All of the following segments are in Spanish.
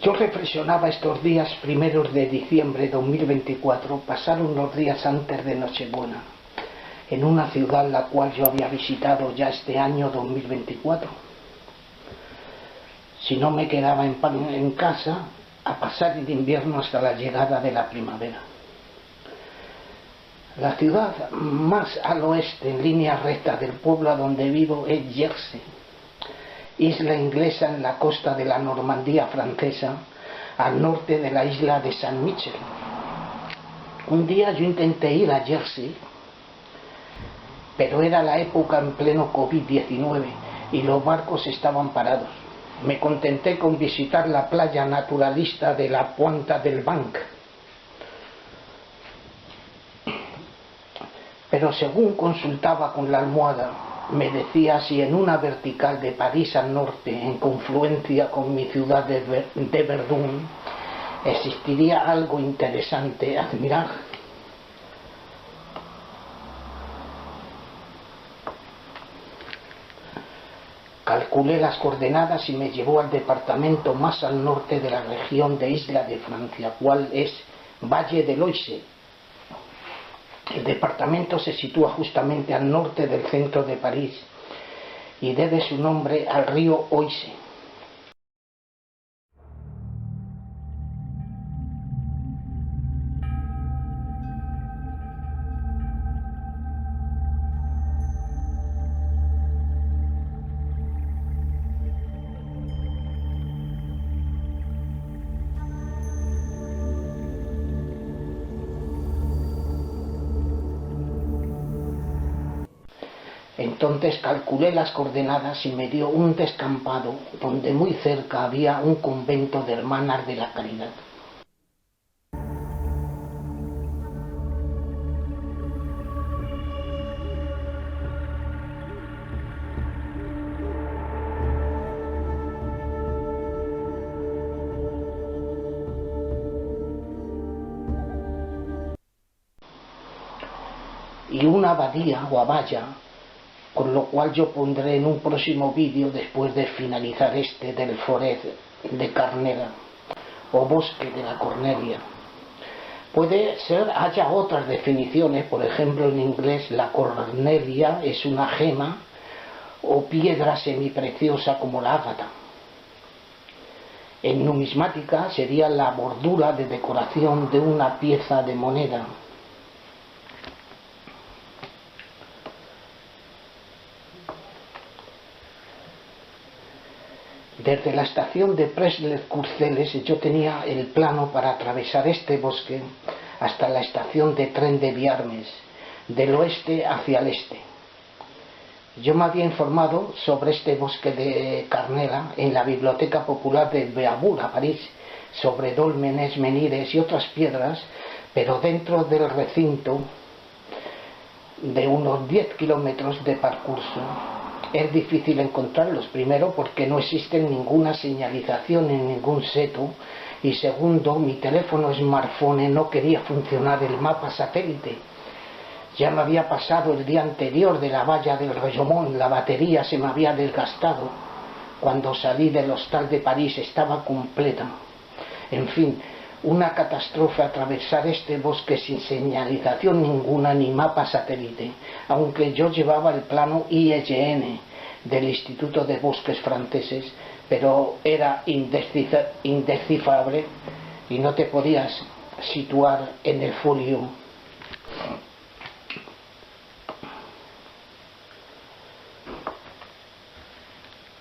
Yo reflexionaba estos días primeros de diciembre de 2024, pasaron los días antes de Nochebuena, en una ciudad la cual yo había visitado ya este año 2024. Si no, me quedaba en casa a pasar el invierno hasta la llegada de la primavera. La ciudad más al oeste, en línea recta del pueblo donde vivo, es Jersey, isla inglesa en la costa de la Normandía francesa, al norte de la isla de Saint Michel. Un día yo intenté ir a Jersey, pero era la época en pleno COVID-19 y los barcos estaban parados. Me contenté con visitar la playa naturalista de la Pointe del Banc. Pero según consultaba con la almohada, me decía si en una vertical de París al norte, en confluencia con mi ciudad de Verdún, existiría algo interesante a admirar. Calculé las coordenadas y me llevó al departamento más al norte de la región de Isla de Francia, cual es Valle de Loise. El departamento se sitúa justamente al norte del centro de París y debe su nombre al río Oise. Entonces calculé las coordenadas y me dio un descampado donde muy cerca había un convento de hermanas de la caridad. Y una abadía o abaya, con lo cual yo pondré en un próximo vídeo, después de finalizar este, del Forêt de Carnera o Bosque de la Cornelia. Puede ser, haya otras definiciones, por ejemplo en inglés la cornelia es una gema o piedra semipreciosa como la ágata. En numismática sería la bordura de decoración de una pieza de moneda. Desde la estación de Presles-Courcelles yo tenía el plano para atravesar este bosque hasta la estación de tren de Viarmes, del oeste hacia el este. Yo me había informado sobre este bosque de Carnera en la Biblioteca Popular de Beaubourg, a París, sobre dólmenes, menires y otras piedras, pero dentro del recinto de unos 10 kilómetros de percurso. Es difícil encontrarlos, primero porque no existe ninguna señalización en ningún seto, y segundo, mi teléfono smartphone no quería funcionar el mapa satélite. Ya me había pasado el día anterior de la valla del Rejomón, la batería se me había desgastado. Cuando salí del hostal de París estaba completa. En fin, una catástrofe atravesar este bosque sin señalización ninguna ni mapa satélite, aunque yo llevaba el plano IEGN del Instituto de Bosques franceses, pero era indescifrable y no te podías situar en el folio.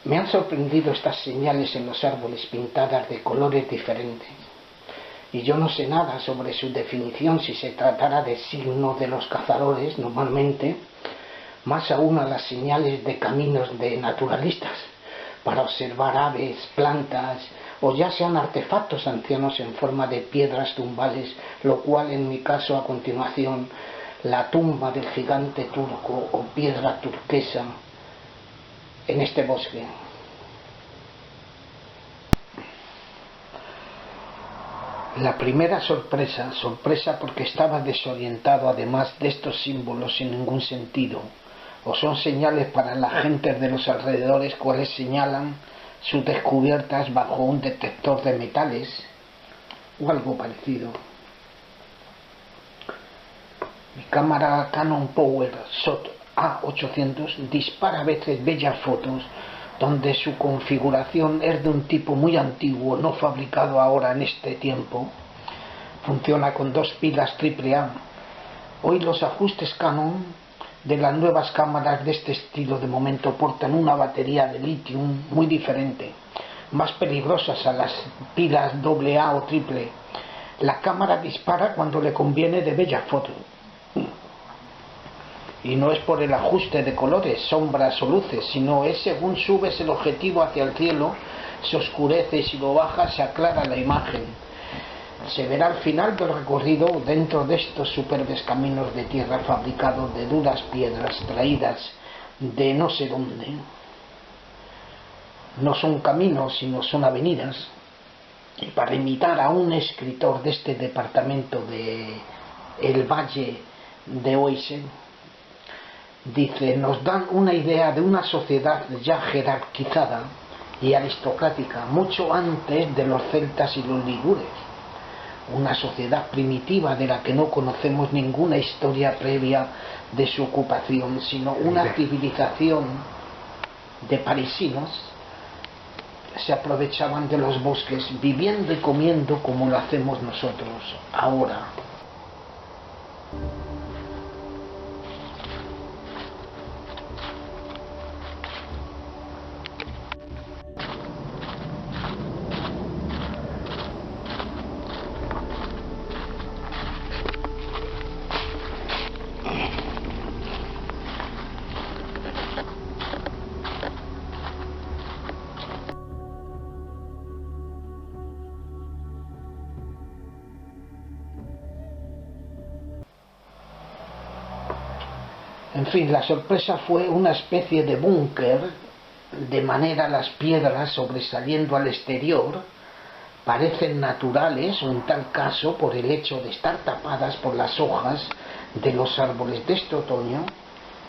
Me han sorprendido estas señales en los árboles pintadas de colores diferentes. Y yo no sé nada sobre su definición, si se tratara de signos de los cazadores normalmente, más aún a las señales de caminos de naturalistas, para observar aves, plantas, o ya sean artefactos ancianos en forma de piedras tumbales, lo cual en mi caso a continuación, la tumba del gigante turco o piedra turquesa en este bosque. La primera sorpresa porque estaba desorientado, además de estos símbolos sin ningún sentido, o son señales para las gentes de los alrededores, cuales señalan sus descubiertas bajo un detector de metales o algo parecido. Mi cámara Canon PowerShot A800 dispara a veces bellas fotos donde su configuración es de un tipo muy antiguo, no fabricado ahora en este tiempo. Funciona con 2 pilas AAA. Hoy los ajustes Canon de las nuevas cámaras de este estilo de momento portan una batería de litio muy diferente, más peligrosas a las pilas AA o triple. La cámara dispara cuando le conviene de bellas fotos. Y no es por el ajuste de colores, sombras o luces, sino es según subes el objetivo hacia el cielo, se oscurece, y si lo bajas se aclara la imagen. Se verá al final del recorrido dentro de estos superbes caminos de tierra fabricados de duras piedras traídas de no sé dónde. No son caminos, sino son avenidas. Y para imitar a un escritor de este departamento de el Valle de Oise, dice, nos dan una idea de una sociedad ya jerarquizada y aristocrática, mucho antes de los celtas y los ligures. Una sociedad primitiva de la que no conocemos ninguna historia previa de su ocupación, sino una civilización de parisinos. Se aprovechaban de los bosques, viviendo y comiendo como lo hacemos nosotros ahora. En fin, la sorpresa fue una especie de búnker, de manera las piedras sobresaliendo al exterior parecen naturales, o en tal caso por el hecho de estar tapadas por las hojas de los árboles de este otoño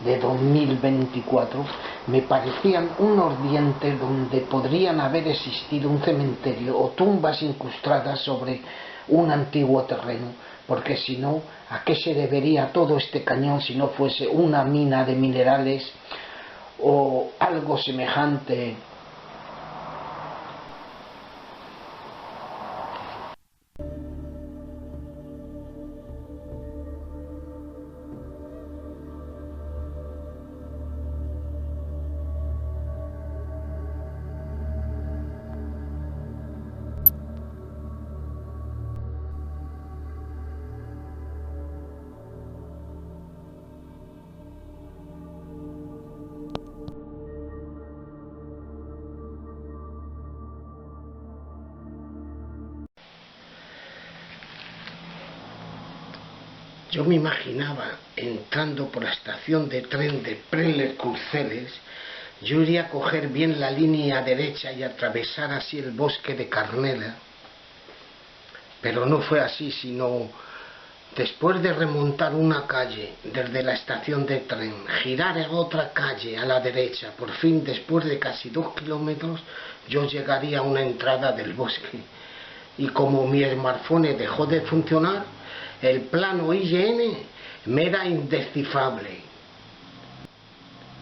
de 2024, me parecían unos dientes donde podrían haber existido un cementerio o tumbas incrustadas sobre un antiguo terreno, porque si no, ¿a qué se debería todo este cañón si no fuese una mina de minerales o algo semejante? Yo me imaginaba entrando por la estación de tren de Prelles-Courcelles, yo iría a coger bien la línea derecha y atravesar así el bosque de Carnela, pero no fue así, sino después de remontar una calle desde la estación de tren, girar a otra calle a la derecha, por fin después de casi 2 kilómetros yo llegaría a una entrada del bosque, y como mi smartphone dejó de funcionar, el plano IGN me era indescifrable.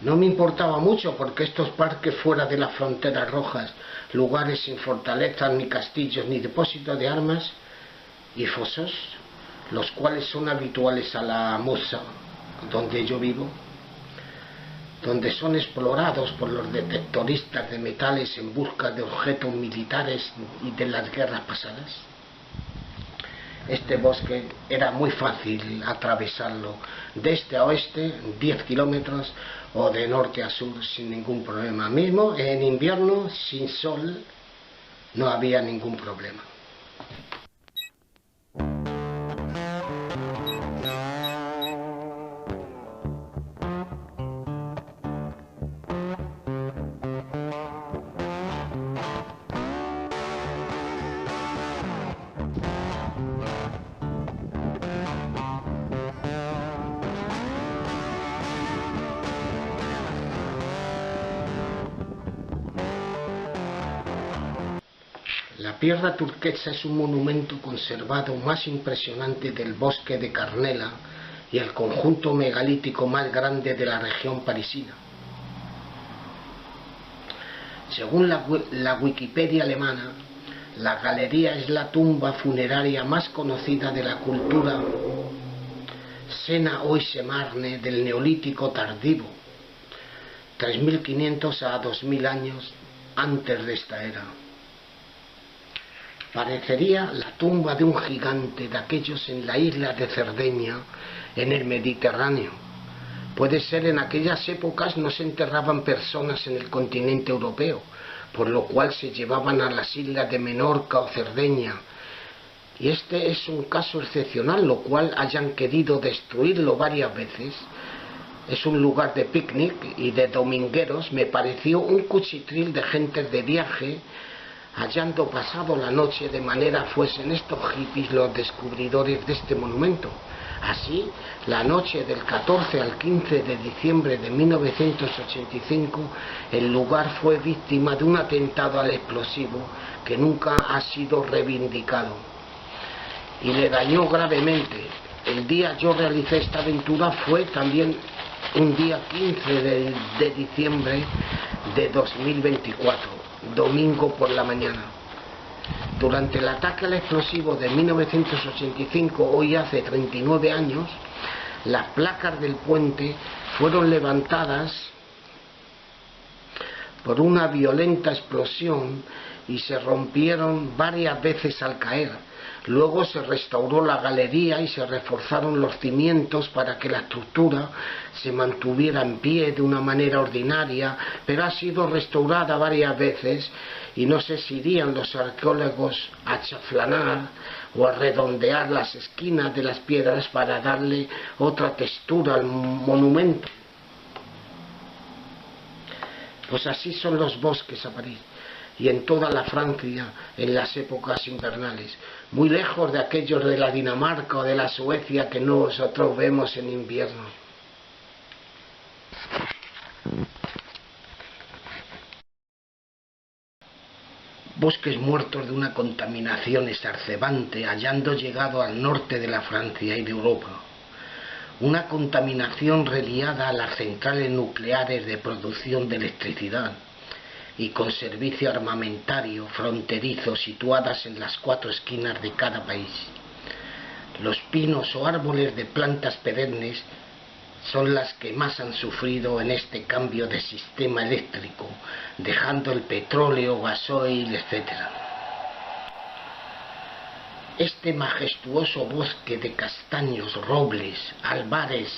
No me importaba mucho porque estos parques fuera de las fronteras rojas, lugares sin fortalezas, ni castillos, ni depósitos de armas y fosos, los cuales son habituales a la Mosa, donde yo vivo, donde son explorados por los detectoristas de metales en busca de objetos militares y de las guerras pasadas. Este bosque era muy fácil atravesarlo de este a oeste, 10 kilómetros, o de norte a sur sin ningún problema. Mismo en invierno, sin sol, no había ningún problema. La piedra turquesa es un monumento conservado más impresionante del bosque de Carnela y el conjunto megalítico más grande de la región parisina. Según la Wikipedia alemana, la galería es la tumba funeraria más conocida de la cultura Sena-Oise-Marne del Neolítico tardío, 3500 a 2000 años antes de esta era. Parecería la tumba de un gigante de aquellos en la isla de Cerdeña, en el Mediterráneo. Puede ser en aquellas épocas no se enterraban personas en el continente europeo, por lo cual se llevaban a las islas de Menorca o Cerdeña. Y este es un caso excepcional, lo cual hayan querido destruirlo varias veces. Es un lugar de picnic y de domingueros. Me pareció un cuchitril de gentes de viaje, hayando pasado la noche, de manera fuesen estos hippies los descubridores de este monumento. Así, la noche del 14 al 15 de diciembre de 1985, el lugar fue víctima de un atentado al explosivo que nunca ha sido reivindicado y le dañó gravemente. El día yo realicé esta aventura fue también un día 15 de diciembre de 2024, domingo por la mañana. Durante el ataque al explosivo de 1985, hoy hace 39 años, las placas del puente fueron levantadas por una violenta explosión y se rompieron varias veces al caer. Luego se restauró la galería y se reforzaron los cimientos para que la estructura se mantuviera en pie de una manera ordinaria, pero ha sido restaurada varias veces y no sé si irían los arqueólogos a chaflanar o a redondear las esquinas de las piedras para darle otra textura al monumento. Pues así son los bosques a París y en toda la Francia en las épocas invernales, muy lejos de aquellos de la Dinamarca o de la Suecia que nosotros vemos en invierno. Bosques muertos de una contaminación exacerbante, hayando llegado al norte de la Francia y de Europa. Una contaminación reliada a las centrales nucleares de producción de electricidad y con servicio armamentario fronterizo situadas en las 4 esquinas de cada país. Los pinos o árboles de plantas perennes son las que más han sufrido en este cambio de sistema eléctrico, dejando el petróleo, gasoil, etc. Este majestuoso bosque de castaños, robles, albares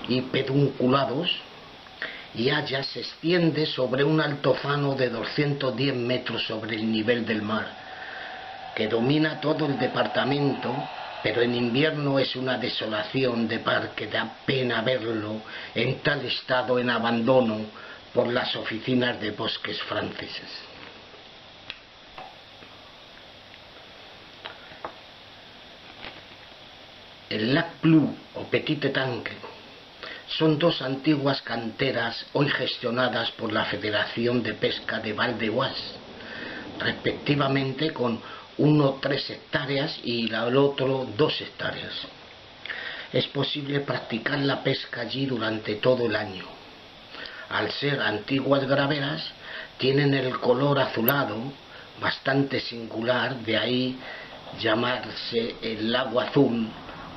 y pedunculados y hayas se extiende sobre un altozano de 210 metros sobre el nivel del mar, que domina todo el departamento, pero en invierno es una desolación de parque, da pena verlo en tal estado en abandono por las oficinas de bosques franceses. El Lac Bleu o Petite Tanque son 2 antiguas canteras hoy gestionadas por la Federación de Pesca de Val-de-Oise, respectivamente con 3 hectáreas y el otro 2 hectáreas. Es posible practicar la pesca allí durante todo el año. Al ser antiguas graveras, tienen el color azulado, bastante singular, de ahí llamarse el lago azul,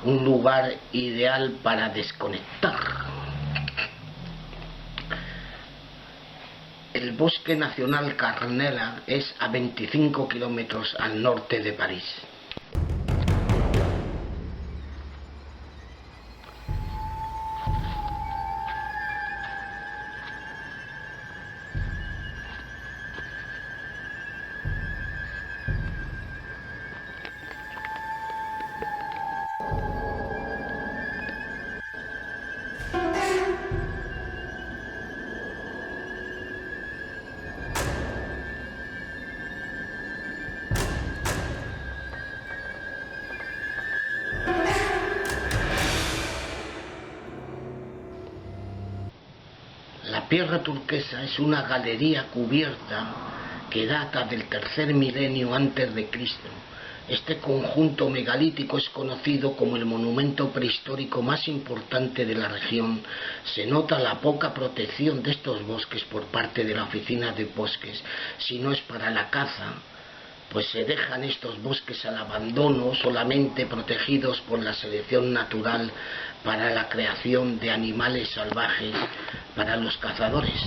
un lugar ideal para desconectar. El Bosque Nacional Carnela es a 25 kilómetros al norte de París. La piedra turquesa es una galería cubierta que data del tercer milenio antes de Cristo. Este conjunto megalítico es conocido como el monumento prehistórico más importante de la región. Se nota la poca protección de estos bosques por parte de la Oficina de Bosques. Si no es para la caza, pues se dejan estos bosques al abandono, solamente protegidos por la selección natural para la creación de animales salvajes para los cazadores.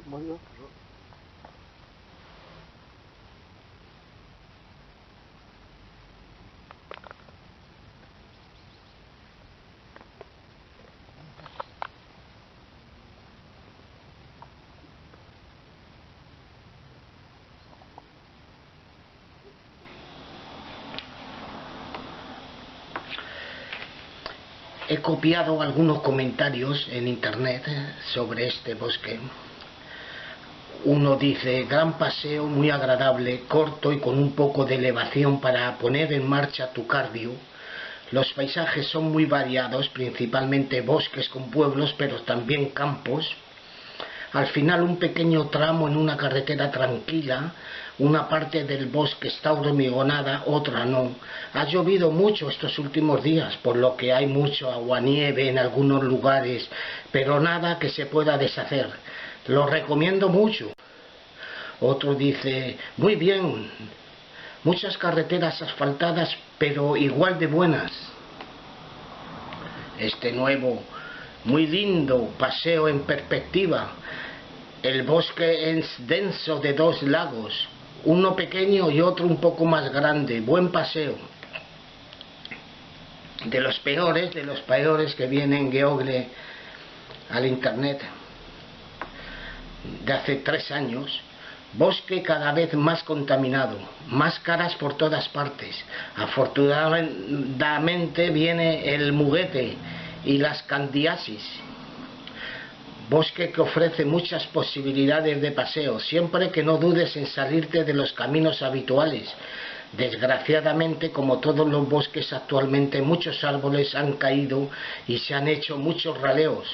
Bonjour. He copiado algunos comentarios en internet sobre este bosque. Uno dice, gran paseo, muy agradable, corto y con un poco de elevación para poner en marcha tu cardio. Los paisajes son muy variados, principalmente bosques con pueblos, pero también campos. Al final un pequeño tramo en una carretera tranquila, una parte del bosque está hormigonada, otra no. Ha llovido mucho estos últimos días, por lo que hay mucho aguanieve en algunos lugares, pero nada que se pueda deshacer. Lo recomiendo mucho. Otro dice, muy bien, muchas carreteras asfaltadas, pero igual de buenas. Este nuevo, muy lindo, paseo en perspectiva. El bosque es denso de dos lagos, uno pequeño y otro un poco más grande. Buen paseo. De los peores que vienen Google al internet de hace 3 años. Bosque cada vez más contaminado, máscaras por todas partes. Afortunadamente viene el muguete y las candiasis. Bosque que ofrece muchas posibilidades de paseo, siempre que no dudes en salirte de los caminos habituales. Desgraciadamente, como todos los bosques actualmente, muchos árboles han caído y se han hecho muchos raleos.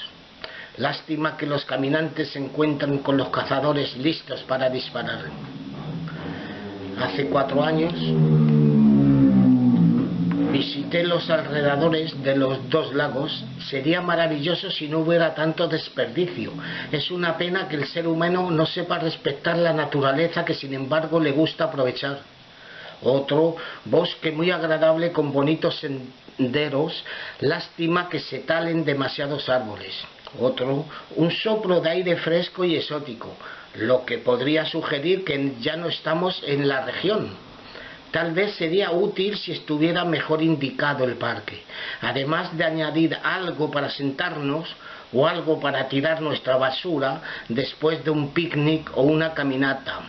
Lástima que los caminantes se encuentran con los cazadores listos para disparar. Hace 4 años visité los alrededores de los 2 lagos. Sería maravilloso si no hubiera tanto desperdicio. Es una pena que el ser humano no sepa respetar la naturaleza que sin embargo le gusta aprovechar. Otro, bosque muy agradable con bonitos senderos. Lástima que se talen demasiados árboles. Otro, un soplo de aire fresco y exótico, lo que podría sugerir que ya no estamos en la región. Tal vez sería útil si estuviera mejor indicado el parque, además de añadir algo para sentarnos o algo para tirar nuestra basura después de un picnic o una caminata.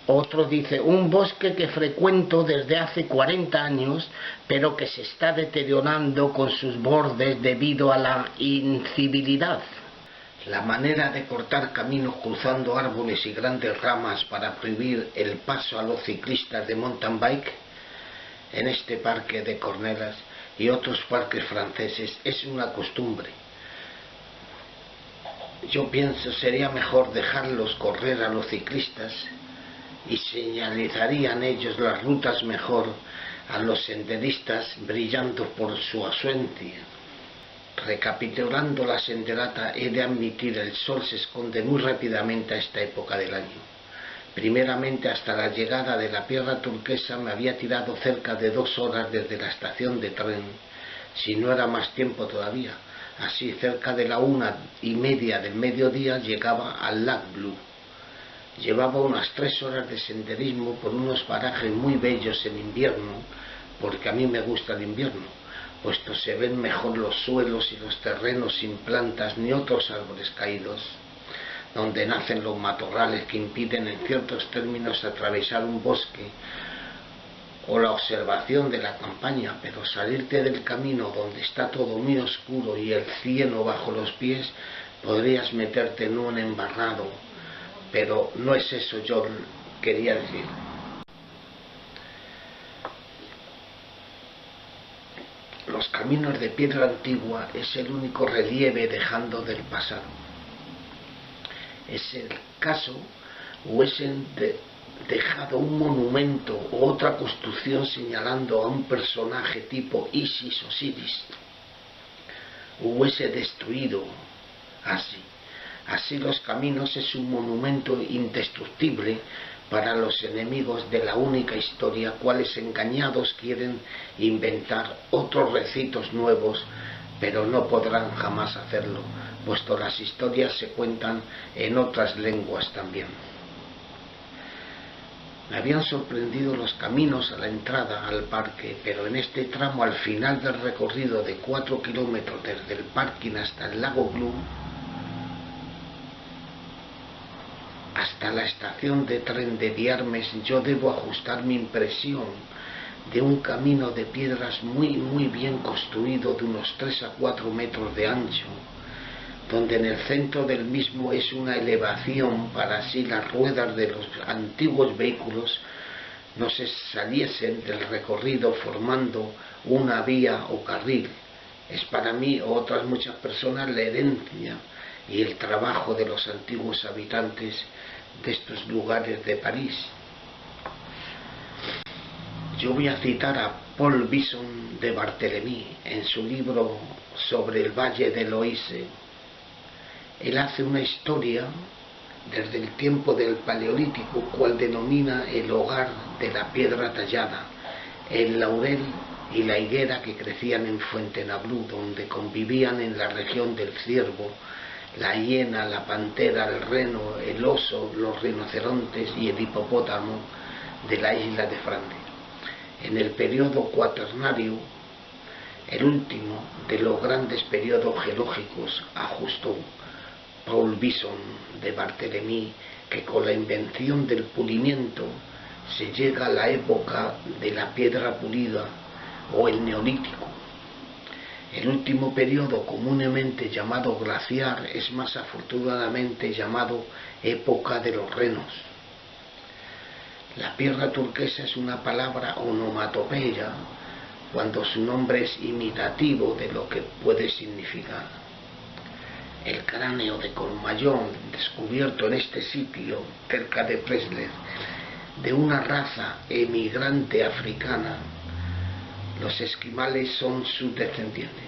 Otro dice, un bosque que frecuento desde hace 40 años, pero que se está deteriorando con sus bordes debido a la incivilidad. La manera de cortar caminos cruzando árboles y grandes ramas para prohibir el paso a los ciclistas de mountain bike en este parque de Cornelas y otros parques franceses es una costumbre. Yo pienso sería mejor dejarlos correr a los ciclistas y señalizarían ellos las rutas mejor a los senderistas brillando por su ausencia. Recapitulando la senderata, he de admitir el sol se esconde muy rápidamente a esta época del año. Primeramente, hasta la llegada de la Piedra Turquesa me había tirado cerca de 2 horas desde la estación de tren, si no era más tiempo todavía. Así, cerca de la 1:30 del mediodía llegaba al Lac Bleu. Llevaba unas 3 horas de senderismo por unos parajes muy bellos en invierno, porque a mí me gusta el invierno, puesto se ven mejor los suelos y los terrenos sin plantas ni otros árboles caídos, donde nacen los matorrales que impiden en ciertos términos atravesar un bosque o la observación de la campaña, pero salirte del camino donde está todo muy oscuro y el cieno bajo los pies, podrías meterte en un embarrado. Pero no es eso yo quería decir. Los caminos de piedra antigua es el único relieve dejando del pasado. Es el caso hubiesen dejado un monumento o otra construcción señalando a un personaje tipo Isis o Osiris, hubiese destruido así. Así los caminos es un monumento indestructible para los enemigos de la única historia, cuales engañados quieren inventar otros recitos nuevos, pero no podrán jamás hacerlo, puesto las historias se cuentan en otras lenguas también. Me habían sorprendido los caminos a la entrada al parque, pero en este tramo al final del recorrido de 4 kilómetros desde el parking hasta el lago Bleu, hasta la estación de tren de Biarmes, yo debo ajustar mi impresión de un camino de piedras muy bien construido de unos 3 a 4 metros de ancho, donde en el centro del mismo es una elevación para así las ruedas de los antiguos vehículos no se saliesen del recorrido formando una vía o carril. Es para mí o otras muchas personas la herencia y el trabajo de los antiguos habitantes de estos lugares de París. Yo voy a citar a Paul Bisson de Barthélemy en su libro sobre el Valle del Oise. Él hace una historia desde el tiempo del Paleolítico, cual denomina el hogar de la piedra tallada, el laurel y la higuera que crecían en Fuentenablú, donde convivían en la región del ciervo, la hiena, la pantera, el reno, el oso, los rinocerontes y el hipopótamo de la isla de Francia. En el periodo cuaternario, el último de los grandes periodos geológicos, ajustó Paul Bisson de Barthélemy que con la invención del pulimiento se llega a la época de la piedra pulida o el neolítico. El último periodo, comúnmente llamado glaciar, es más afortunadamente llamado época de los renos. La piedra turquesa es una palabra onomatopeya cuando su nombre es imitativo de lo que puede significar. El cráneo de Courmayeur, descubierto en este sitio, cerca de Presles, de una raza emigrante africana, los esquimales son sus descendientes.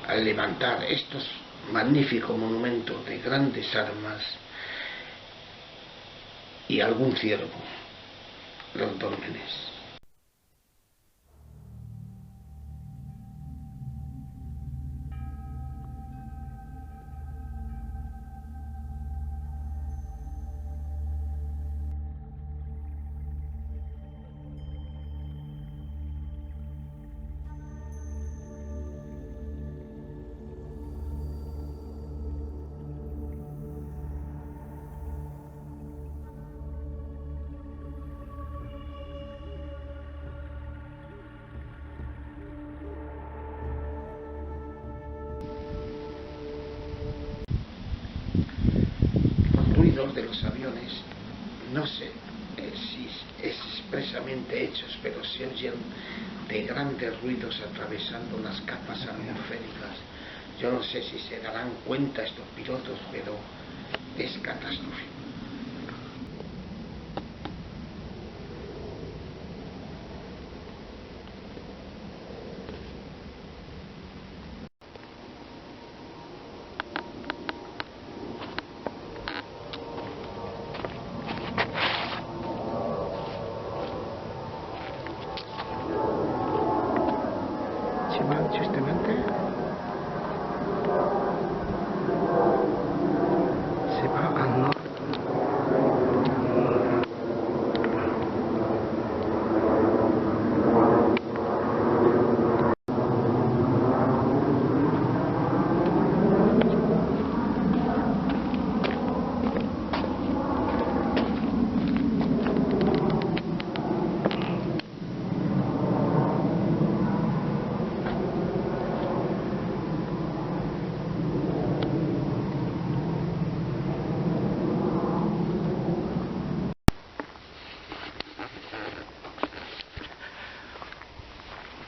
Al levantar estos magníficos monumentos de grandes armas y algún ciervo, los dólmenes. De los aviones, no sé si es expresamente hechos, pero se oyen de grandes ruidos atravesando las capas atmosféricas. Yo no sé si se darán cuenta estos pilotos, pero es catastrófico. Se va al norte.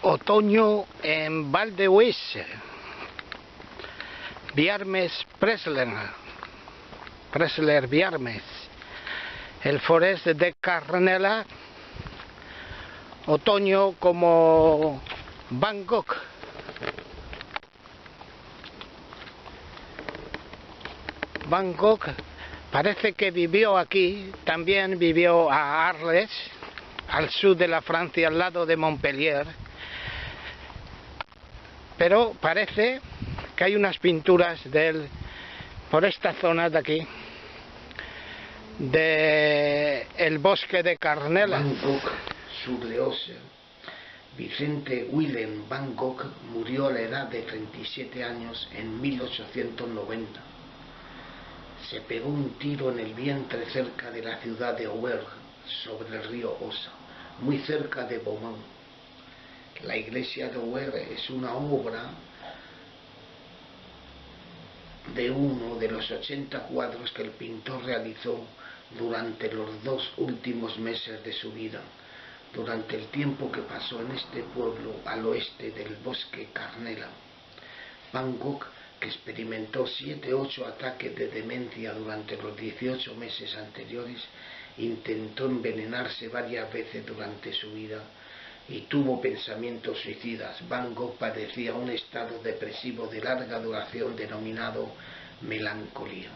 Otoño en Val d'Oise, Biarmes Presles Biarmes, el Forest de Carnela, otoño como Van Gogh. Van Gogh parece que vivió aquí, también vivió a Arles, al sur de la Francia, al lado de Montpellier. Pero parece que hay unas pinturas de él por esta zona de aquí, de el bosque de Carnela. Van Gogh, sur de Oise. Vicente Willem Van Gogh murió a la edad de 37 años en 1890. Se pegó un tiro en el vientre cerca de la ciudad de Auvergne, sobre el río Osa, muy cerca de Beaumont. La iglesia de Auvergne es una obra de uno de los 80 cuadros que el pintor realizó durante los 2 últimos meses de su vida, durante el tiempo que pasó en este pueblo al oeste del bosque Carnela. Van Gogh, que experimentó 7 u 8 ataques de demencia durante los 18 meses anteriores, intentó envenenarse varias veces durante su vida y tuvo pensamientos suicidas. Van Gogh padecía un estado depresivo de larga duración denominado melancolía.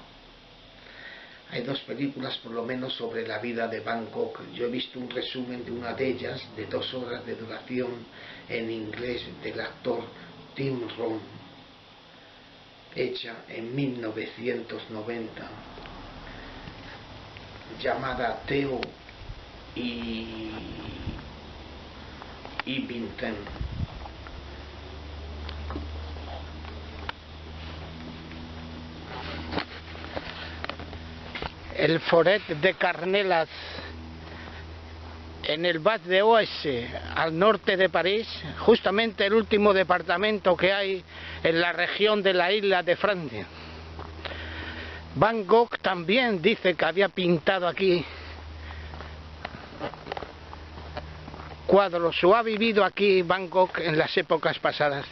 Hay 2 películas por lo menos sobre la vida de Van Gogh. Yo he visto un resumen de una de ellas, de 2 horas de duración, en inglés, del actor Tim Roth, hecha en 1990, llamada Theo y Vincent. El Foret de Carnelas, en el Val d'Oise, al norte de París, justamente el último departamento que hay en la región de la isla de Francia. Van Gogh también dice que había pintado aquí cuadros, o ha vivido aquí Van Gogh en las épocas pasadas.